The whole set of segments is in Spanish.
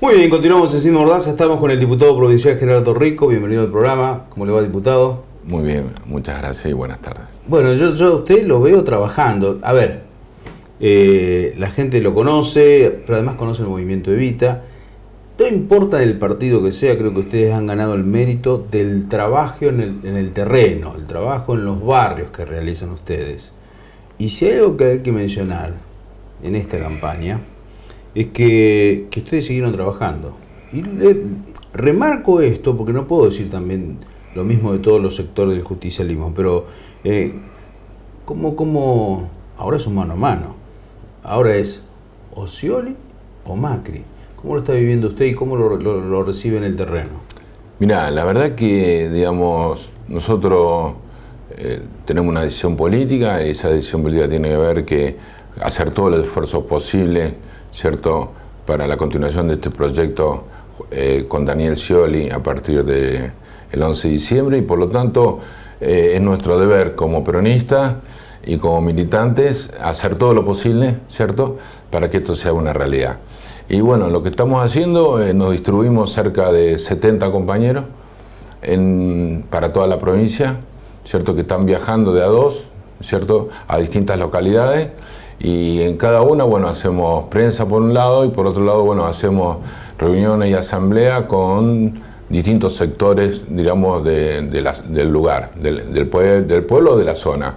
Muy bien, continuamos en Sin Mordaza. Estamos con el diputado provincial Gerardo Rico. Bienvenido al programa. ¿Cómo le va, diputado? Muy bien, muchas gracias y buenas tardes. Bueno, yo a usted lo veo trabajando. A ver, la gente lo conoce, pero además conoce el movimiento Evita. No importa el partido que sea, creo que ustedes han ganado el mérito del trabajo en el terreno, el trabajo en los barrios que realizan ustedes. Y si hay algo que hay que mencionar en esta campaña, es que ustedes siguieron trabajando. Y remarco esto porque no puedo decir también lo mismo de todos los sectores del justicialismo, pero ¿cómo ahora es un mano a mano? Ahora es o Scioli o Macri. ¿Cómo lo está viviendo usted y cómo lo recibe en el terreno? Mirá, la verdad que, digamos, nosotros tenemos una decisión política y esa decisión política tiene que ver que hacer todo el esfuerzo posible, ¿cierto?, para la continuación de este proyecto con Daniel Scioli a partir del 11 de diciembre y por lo tanto es nuestro deber como peronistas y como militantes hacer todo lo posible, ¿cierto?, para que esto sea una realidad. Y bueno, lo que estamos haciendo, nos distribuimos cerca de 70 compañeros para toda la provincia, ¿cierto?, que están viajando de a dos, ¿cierto?, a distintas localidades. Y en cada una, bueno, hacemos prensa por un lado y por otro lado, bueno, hacemos reuniones y asambleas con distintos sectores, digamos, del lugar, del pueblo o de la zona.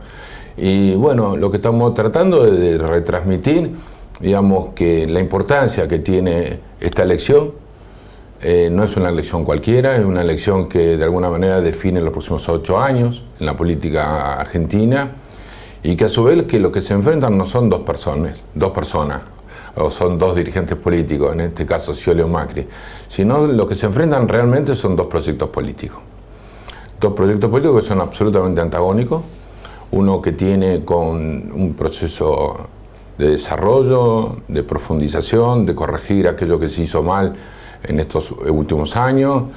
Y bueno, lo que estamos tratando es de retransmitir, digamos, que la importancia que tiene esta elección no es una elección cualquiera, es una elección que de alguna manera define los próximos 8 años en la política argentina. Y que a su vez que lo que se enfrentan no son dos personas, o son dos dirigentes políticos, en este caso Scioli o Macri, sino lo que se enfrentan realmente son dos proyectos políticos. Dos proyectos políticos que son absolutamente antagónicos, uno que tiene con un proceso de desarrollo, de profundización, de corregir aquello que se hizo mal en estos últimos años,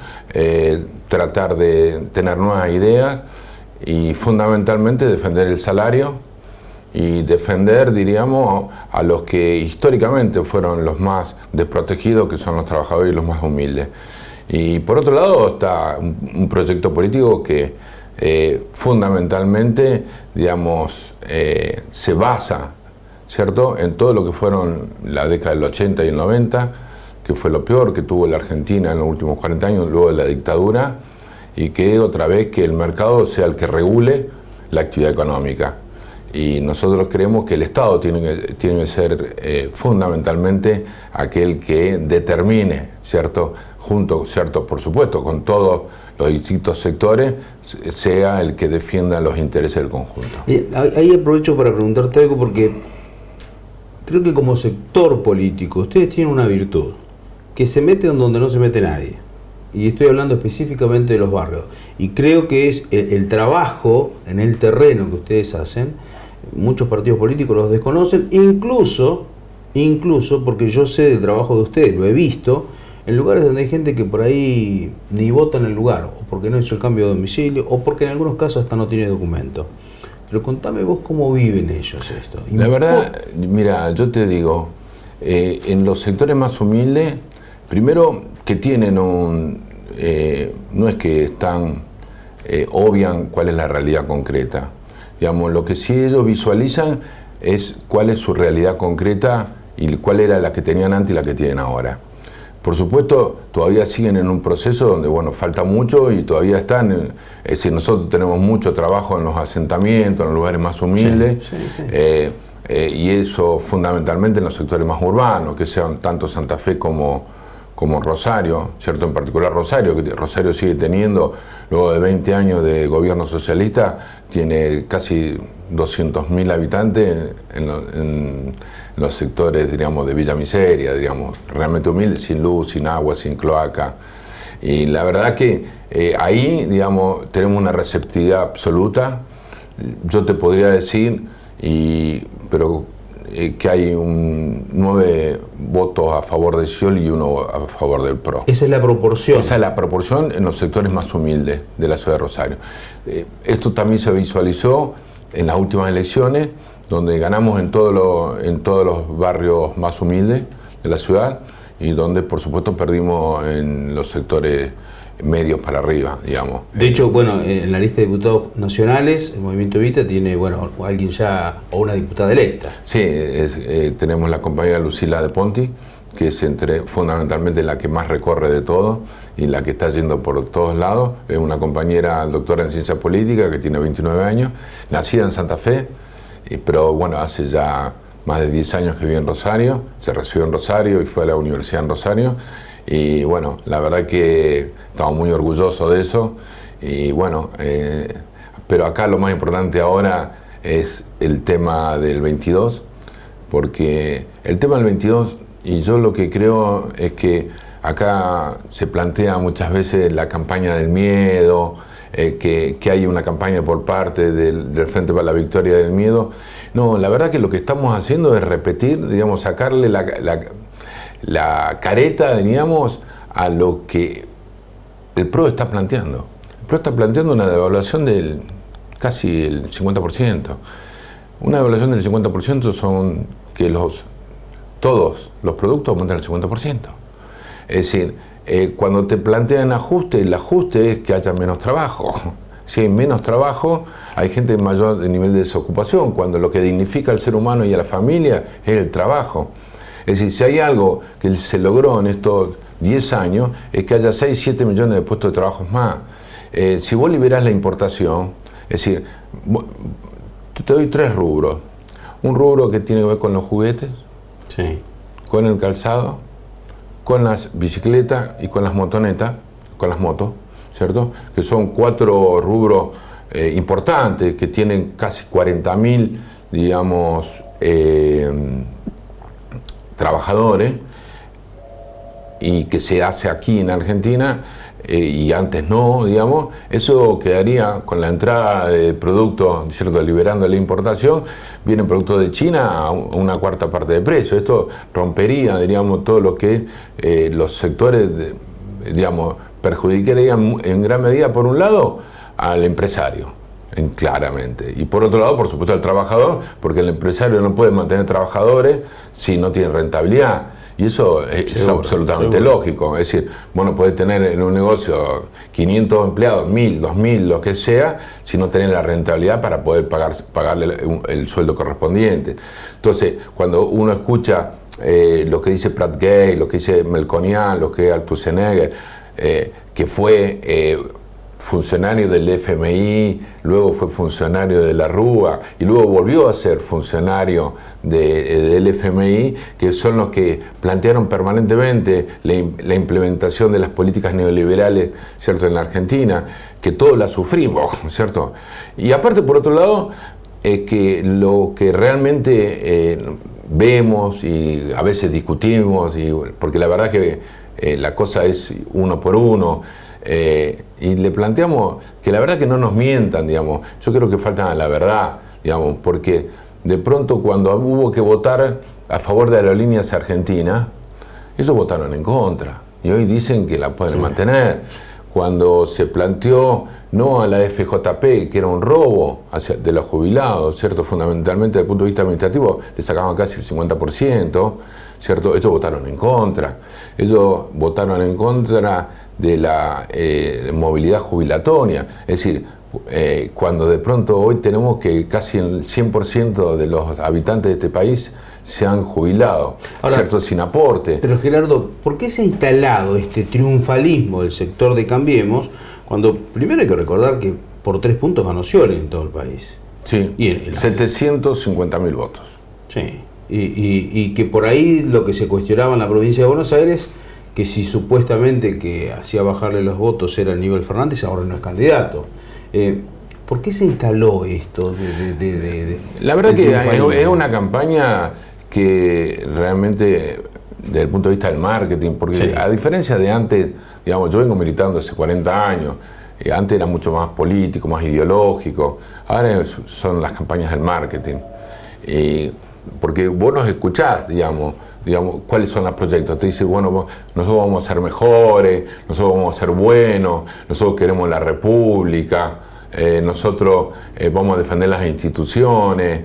tratar de tener nuevas ideas, y fundamentalmente defender el salario y defender, diríamos, a los que históricamente fueron los más desprotegidos, que son los trabajadores y los más humildes. Y por otro lado está un proyecto político que fundamentalmente, digamos, se basa, ¿cierto?, en todo lo que fueron la década del 80 y el 90, que fue lo peor que tuvo la Argentina en los últimos 40 años, luego de la dictadura, y que otra vez que el mercado sea el que regule la actividad económica. Y nosotros creemos que el Estado tiene que ser fundamentalmente aquel que determine, ¿cierto?, ¿cierto?, por supuesto, con todos los distintos sectores, sea el que defienda los intereses del conjunto. Ahí aprovecho para preguntarte algo porque creo que como sector político ustedes tienen una virtud, que se mete en donde no se mete nadie. Y estoy hablando específicamente de los barrios. Y creo que es el trabajo en el terreno que ustedes hacen, muchos partidos políticos los desconocen, incluso porque yo sé del trabajo de ustedes, lo he visto, en lugares donde hay gente que por ahí ni vota en el lugar, o porque no hizo el cambio de domicilio, o porque en algunos casos hasta no tiene documento. Pero contame vos cómo viven ellos esto. La verdad, mira, yo te digo, en los sectores más humildes, primero que tienen no es que están obvian cuál es la realidad concreta. Digamos, lo que sí ellos visualizan es cuál es su realidad concreta y cuál era la que tenían antes y la que tienen ahora. Por supuesto, todavía siguen en un proceso donde, bueno, falta mucho y todavía están, es decir, nosotros tenemos mucho trabajo en los asentamientos, en los lugares más humildes, sí. Y eso fundamentalmente en los sectores más urbanos, que sean tanto Santa Fe como Rosario, ¿cierto? En particular Rosario, que Rosario sigue teniendo, luego de 20 años de gobierno socialista, tiene casi 200.000 habitantes en los sectores, diríamos, de Villa Miseria, digamos, realmente humildes, sin luz, sin agua, sin cloaca. Y la verdad que ahí, digamos, tenemos una receptividad absoluta. Yo te podría decir, pero que hay 9 votos a favor de Scioli y 1 a favor del PRO. Esa es la proporción. Esa es la proporción en los sectores más humildes de la ciudad de Rosario. Esto también se visualizó en las últimas elecciones, donde ganamos en todos los barrios más humildes de la ciudad, y donde por supuesto perdimos en los sectores medios para arriba, digamos. De hecho, bueno, en la lista de diputados nacionales, el Movimiento Evita tiene, bueno, alguien ya, o una diputada electa. Sí, tenemos la compañera Lucila de Ponti, que es fundamentalmente la que más recorre de todo y la que está yendo por todos lados. Es una compañera doctora en ciencia política que tiene 29 años, nacida en Santa Fe, pero bueno, hace ya más de 10 años que vive en Rosario, se recibió en Rosario y fue a la universidad en Rosario. Y bueno, la verdad que estamos muy orgullosos de eso. Y bueno, pero acá lo más importante ahora es el tema del 22, porque el tema del 22, y yo lo que creo es que acá se plantea muchas veces la campaña del miedo, que hay una campaña por parte del Frente para la Victoria del Miedo. No, la verdad que lo que estamos haciendo es repetir, digamos, sacarle la careta, digamos, a lo que el PRO está planteando. El PRO está planteando una devaluación del casi el 50%. Una devaluación del 50% son que todos los productos aumentan el 50%. Es decir, cuando te plantean ajuste, el ajuste es que haya menos trabajo. Si hay menos trabajo, hay gente de mayor nivel de desocupación, cuando lo que dignifica al ser humano y a la familia es el trabajo. Es decir, si hay algo que se logró en estos 10 años, es que haya 6, 7 millones de puestos de trabajo más. Si vos liberás la importación, es decir, te doy 3 rubros. Un rubro que tiene que ver con los juguetes, sí, con el calzado, con las bicicletas y con las motonetas, con las motos, ¿cierto? Que son 4 rubros importantes, que tienen casi 40.000, digamos, trabajadores, y que se hace aquí en Argentina y antes no, digamos. Eso quedaría con la entrada de productos, ¿cierto?, liberando la importación, vienen productos de China a una cuarta parte de precio. Esto rompería, diríamos, todo lo que los sectores, digamos, perjudicarían en gran medida, por un lado, al empresario, claramente, y por otro lado, por supuesto, al trabajador, porque el empresario no puede mantener trabajadores si no tiene rentabilidad. Y eso es absolutamente lógico. Es decir, bueno, podés tener en un negocio 500 empleados, 1000, 2000, lo que sea, si no tenés la rentabilidad para poder pagarle el sueldo correspondiente. Entonces, cuando uno escucha lo que dice Prat Gay, lo que dice Melconian, lo que Althusser, que fue funcionario del FMI, luego fue funcionario de la Rúa y luego volvió a ser funcionario del FMI, que son los que plantearon permanentemente la implementación de las políticas neoliberales, ¿cierto?, en la Argentina, que todos la sufrimos, ¿cierto? Y aparte, por otro lado, es que lo que realmente vemos y a veces discutimos, porque la verdad que la cosa es uno por uno, y le planteamos que la verdad que no nos mientan, digamos. Yo creo que faltan a la verdad, digamos, porque de pronto cuando hubo que votar a favor de Aerolíneas Argentinas, ellos votaron en contra y hoy dicen que la pueden mantener. Cuando se planteó no a la FJP, que era un robo de los jubilados, ¿cierto?, fundamentalmente desde el punto de vista administrativo, le sacaban casi el 50%, ¿cierto?, ellos votaron en contra. Ellos votaron en contra de la movilidad jubilatoria. Es decir, cuando de pronto hoy tenemos que casi el 100% de los habitantes de este país se han jubilado, ahora, ¿cierto?, sin aporte. Pero Gerardo, ¿por qué se ha instalado este triunfalismo del sector de Cambiemos, cuando primero hay que recordar que por 3 puntos ganó Scioli en todo el país? Sí, y 750.000 votos. Sí, y que por ahí lo que se cuestionaba en la provincia de Buenos Aires, que si supuestamente que hacía bajarle los votos era Aníbal Fernández, ahora no es candidato. ¿Por qué se instaló esto? La verdad que es una campaña que realmente, desde el punto de vista del marketing, porque sí, a diferencia de antes, digamos, yo vengo militando hace 40 años, antes era mucho más político, más ideológico, ahora son las campañas del marketing. Porque vos nos escuchás, digamos, cuáles son los proyectos. Te dice, bueno, nosotros vamos a ser mejores, nosotros vamos a ser buenos, nosotros queremos la república, nosotros vamos a defender las instituciones.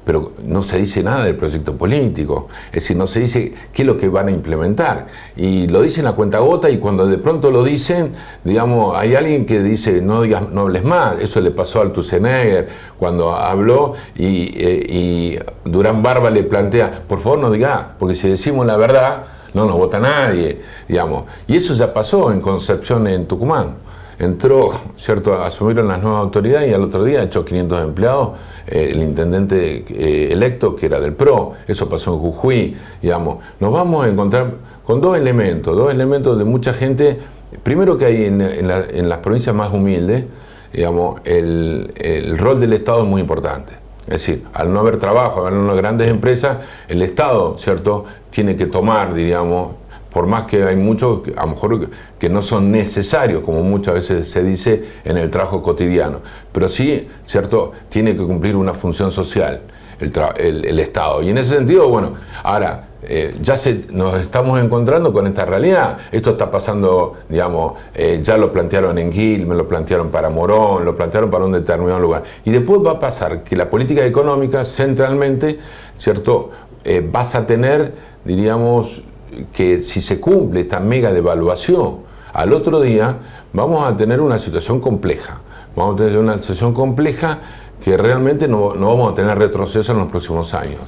pero no se dice nada del proyecto político, es decir, no se dice qué es lo que van a implementar, y lo dicen a cuentagota, y cuando de pronto lo dicen, digamos, hay alguien que dice no digas, no hables más. Eso le pasó al Althusenegger cuando habló, y Durán Barba le plantea, por favor no digas, porque si decimos la verdad no nos vota nadie, digamos, y eso ya pasó en Concepción, en Tucumán. Entró, ¿cierto?, asumieron las nuevas autoridades y al otro día echó 500 empleados, el intendente electo que era del PRO. Eso pasó en Jujuy, digamos. Nos vamos a encontrar con dos elementos de mucha gente. Primero, que hay en las provincias más humildes, digamos, el rol del Estado es muy importante. Es decir, al no haber trabajo, al no haber grandes empresas, el Estado, ¿cierto?, tiene que tomar, diríamos, por más que hay muchos, a lo mejor, que no son necesarios, como muchas veces se dice en el trabajo cotidiano, pero sí, ¿cierto?, tiene que cumplir una función social el Estado. Y en ese sentido, bueno, ahora nos estamos encontrando con esta realidad. Esto está pasando, digamos, ya lo plantearon en Quilmes, lo plantearon para Morón, lo plantearon para un determinado lugar. Y después va a pasar que la política económica, centralmente, ¿cierto?, vas a tener, diríamos, que si se cumple esta mega devaluación, al otro día vamos a tener una situación compleja. Vamos a tener una situación compleja que realmente no vamos a tener retroceso en los próximos años.